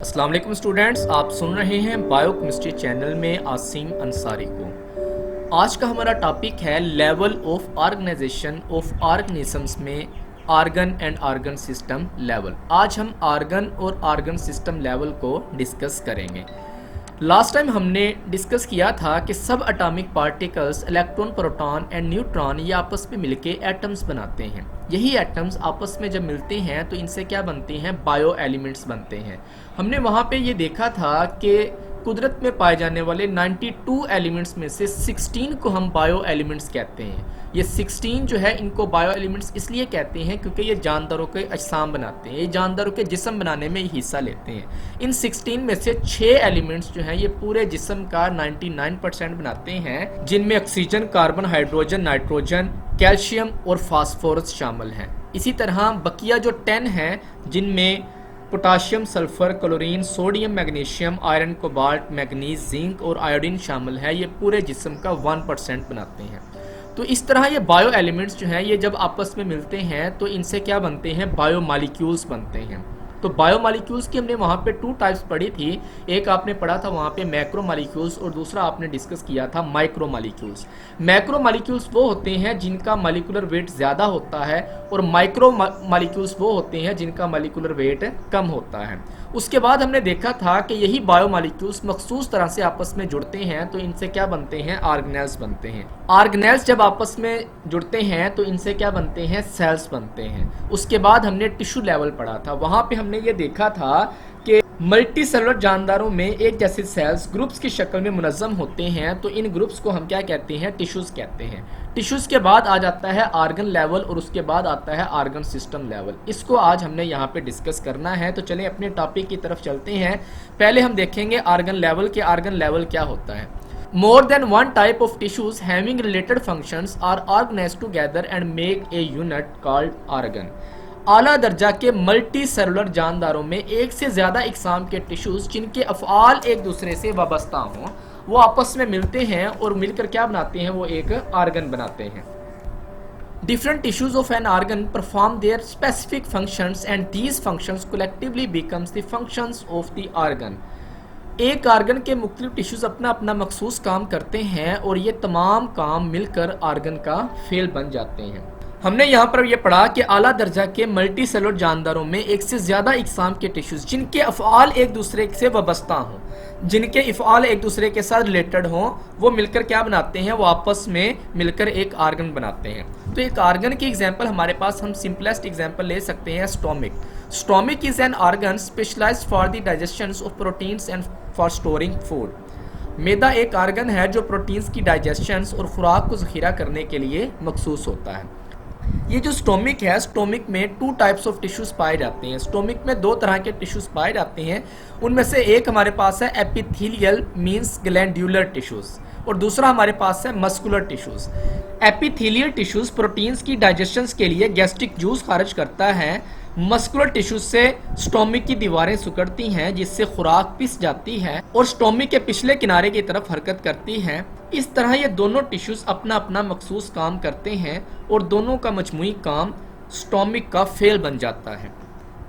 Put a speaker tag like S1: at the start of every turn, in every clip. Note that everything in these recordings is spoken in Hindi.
S1: अस्सलाम वालेकुम स्टूडेंट्स, आप सुन रहे हैं बायोकेमिस्ट्री चैनल में आसिम अंसारी को। आज का हमारा टॉपिक है level of organization of organisms में organ and organ system level. आज हम ऑर्गन और ऑर्गन सिस्टम लेवल को डिस्कस करेंगे। लास्ट टाइम हमने डिस्कस किया था कि subatomic particles electron, proton and neutron ये आपस में मिलके एटम्स बनाते हैं। यही एटम्स आपस में जब मिलते हैं तो इनसे क्या बनते हैं, बायो एलिमेंट्स बनते हैं। हमने वहाँ पे ये देखा था कि कुदरत में पाए जाने वाले 92 एलिमेंट्स में से 16 को हम बायो एलिमेंट्स कहते हैं। ये 16 जो है इनको बायो एलिमेंट्स इसलिए कहते हैं क्योंकि ये जानदारों के अजसाम बनाते हैं, ये जानदारों के जिस्म बनाने में हिस्सा लेते हैं। इन 16 में से 6 एलिमेंट्स जो हैं ये पूरे जिस्म का 99% बनाते हैं, जिनमें oxygen, carbon, hydrogen, nitrogen, calcium और फास्फोरस शामिल हैं। इसी तरह बकिया जो 10 हैं जिनमें potassium, sulphur, chlorine, sodium, magnesium, iron, cobalt, manganese, zinc और आयोडीन शामिल है, ये पूरे जिस्म का 1% बनाते हैं। तो इस तरह ये बायो एलिमेंट्स जो हैं ये जब आपस में मिलते हैं तो इनसे क्या बनते हैं, बायो मॉलिक्यूल्स बनते हैं। तो बायो मॉलिक्यूल्स की हमने वहाँ पे 2 टाइप्स पढ़ी थी। एक आपने पढ़ा था वहाँ पे मैक्रो मॉलिक्यूल्स और दूसरा आपने डिस्कस किया था माइक्रो मॉलिक्यूल्स। मैक्रो मॉलिक्यूल्स वो होते हैं जिनका मॉलिक्यूलर वेट ज़्यादा होता है और माइक्रो मॉलिक्यूल्स वो होते हैं जिनका मॉलिक्यूलर वेट कम होता है। उसके बाद हमने देखा था कि यही बायो मॉलिक्यूल्स मखसूस तरह से आपस में जुड़ते हैं तो इनसे क्या बनते हैं, ऑर्गेनेल्स बनते हैं। ऑर्गेनेल्स जब आपस में जुड़ते हैं तो इनसे क्या बनते हैं, सेल्स बनते हैं। उसके बाद हमने टिश्यू लेवल पढ़ा था, वहाँ पे हमने ये देखा था कि मल्टी सेलुलर जानदारों में एक जैसे सेल्स ग्रुप्स की शक्ल में मुनज़्ज़म होते हैं तो इन ग्रुप्स को हम क्या कहते हैं, टिश्यूज़ कहते हैं। टिश्यूज़ के बाद आ जाता है ऑर्गन लेवल और उसके बाद आता है ऑर्गन सिस्टम लेवल। इसको आज हमने यहाँ पे डिस्कस करना है। तो चलें अपने टॉपिक की तरफ चलते हैं। पहले हम देखेंगे ऑर्गन लेवल के ऑर्गन लेवल क्या होता है। More than one type of tissues having related functions are organized together and make a unit called organ. आला दर्जा के मल्टी सेलुलर जानदारों में एक से ज़्यादा इकसाम के टिश्यूज़ जिनके अफ़आल एक दूसरे से वाबस्ता हों वो आपस में मिलते हैं और मिलकर क्या बनाते हैं, वो एक आर्गन बनाते हैं। Different tissues of an organ perform their specific functions and these functions collectively becomes the functions of the organ. एक आर्गन के मुख्तलिफ टिश्यूज़ अपना अपना मखसूस काम करते हैं और ये तमाम काम मिलकर आर्गन का फेल बन जाते हैं। हमने यहाँ पर यह पढ़ा कि आला दर्जा के मल्टी सेलुलर जानदारों में एक से ज़्यादा इकसाम के टिश्यूज़ जिनके अफ़आल एक दूसरे से वाबस्ता हों, जिनके अफ़आल एक दूसरे के साथ रिलेटेड हों, वो मिलकर क्या बनाते हैं, वो आपस में मिलकर एक आर्गन बनाते हैं। तो एक आर्गन की एग्जांपल हमारे पास हम सिंपलेस्ट एग्जांपल ले सकते हैं stomach. Stomach is an organ specialized for the digestion of proteins and for storing food. मैदा एक आर्गन है जो प्रोटीन्स की डाइजेशन और खुराक को ज़ख़ीरा करने के लिए मखसूस होता है। ये जो स्टोमिक है, स्टोमिक में 2 टाइप्स ऑफ टिश्यूज़ पाए जाते हैं। स्टोमिक में 2 तरह के टिश्यूज़ पाए जाते हैं। उनमें से एक हमारे पास है एपिथेलियल मींस ग्लैंडुलर टिश्यूज़ और दूसरा हमारे पास है muscular tissues. Epithelial tissues proteins की डाइजेशन के लिए गैस्ट्रिक जूस खारिज करता है। मस्कुलर टिश्यूज से स्टोमिक की दीवारें सिकुड़ती हैं जिससे खुराक पिस जाती है और स्टोमिक के पिछले किनारे की तरफ हरकत करती है। इस तरह ये दोनों टिश्यूज अपना अपना मखसूस काम करते हैं और दोनों का मजमुई काम स्टोमिक का फेल बन जाता है।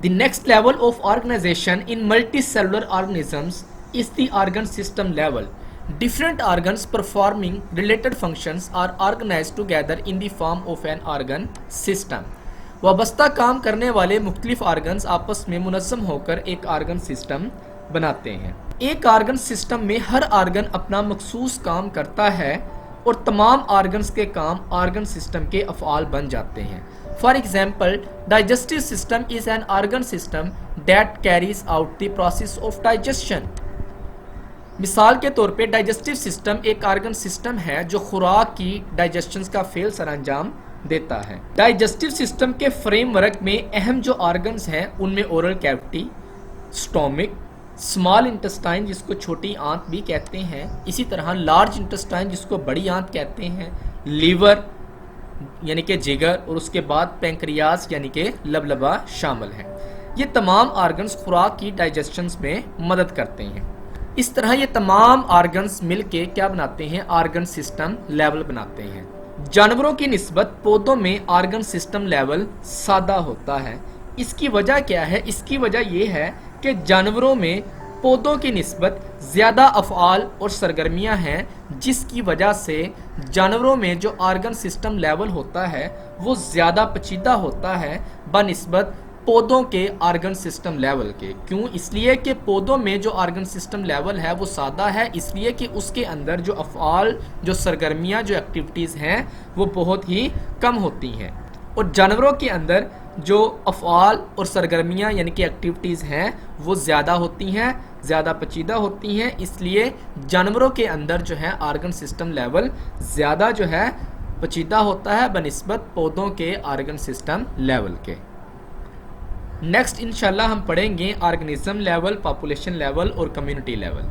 S1: The next level of organisation in multi cellular organisms is the organ system level. Different organs performing related functions are organized together in the form of an organ system. वाबस्ता काम करने वाले मुख्तलिफ आर्गन्स आपस में मुनज़्ज़म होकर एक आर्गन सिस्टम बनाते हैं। एक आर्गन सिस्टम में हर आर्गन अपना मखसूस काम करता है और तमाम आर्गन्स के काम आर्गन सिस्टम के अफ़आल बन जाते हैं। For example, digestive system is an argon system that carries out the process of digestion. मिसाल के तौर पे डाइजेस्टिव सिस्टम एक आर्गन सिस्टम है जो खुराक की डाइजेशन का फेल सरअंजाम देता है। डाइजेस्टिव सिस्टम के फ्रेमवर्क में अहम जो ऑर्गन्स हैं उनमें oral cavity, stomach, small intestine जिसको छोटी आंत भी कहते हैं, इसी तरह लार्ज इंटेस्टाइन जिसको बड़ी आंत कहते हैं, लीवर यानी कि जिगर और उसके बाद पैंक्रियाज यानी कि लबलबा शामिल है। ये तमाम ऑर्गन्स खुराक की डाइजेशन में मदद करते हैं। इस तरह ये तमाम ऑर्गन्स मिलके क्या बनाते हैं, ऑर्गन सिस्टम लेवल बनाते हैं। जानवरों की निस्बत पौधों में ऑर्गन सिस्टम लेवल सादा होता है। इसकी वजह क्या है? इसकी वजह यह है कि जानवरों में पौधों की निस्बत ज़्यादा अफ़आल और सरगर्मियाँ हैं, जिसकी वजह से जानवरों में जो आर्गन सिस्टम लेवल होता है वो ज़्यादा पेचीदा होता है बनिस्बत पौधों के आर्गन सिस्टम लेवल के। क्यों? इसलिए कि पौधों में जो आर्गन सिस्टम लेवल है वो सादा है, इसलिए कि उसके अंदर जो अफ़आल, जो सरगर्मियाँ, जो एक्टिविटीज़ हैं वो बहुत ही कम होती हैं। और जानवरों के अंदर जो अफ़आल और सरगर्मियाँ यानी कि एक्टिविटीज़ हैं वो ज़्यादा होती हैं, ज़्यादा पेचीदा होती हैं, इसलिए जानवरों के अंदर जो है आर्गन सिस्टम लेवल ज़्यादा जो है पेचीदा होता है बनिस्बत पौधों के आर्गन सिस्टम लेवल के। नेक्स्ट इंशाल्लाह हम पढ़ेंगे ऑर्गेनिज्म लेवल, पॉपुलेशन लेवल और कम्युनिटी लेवल।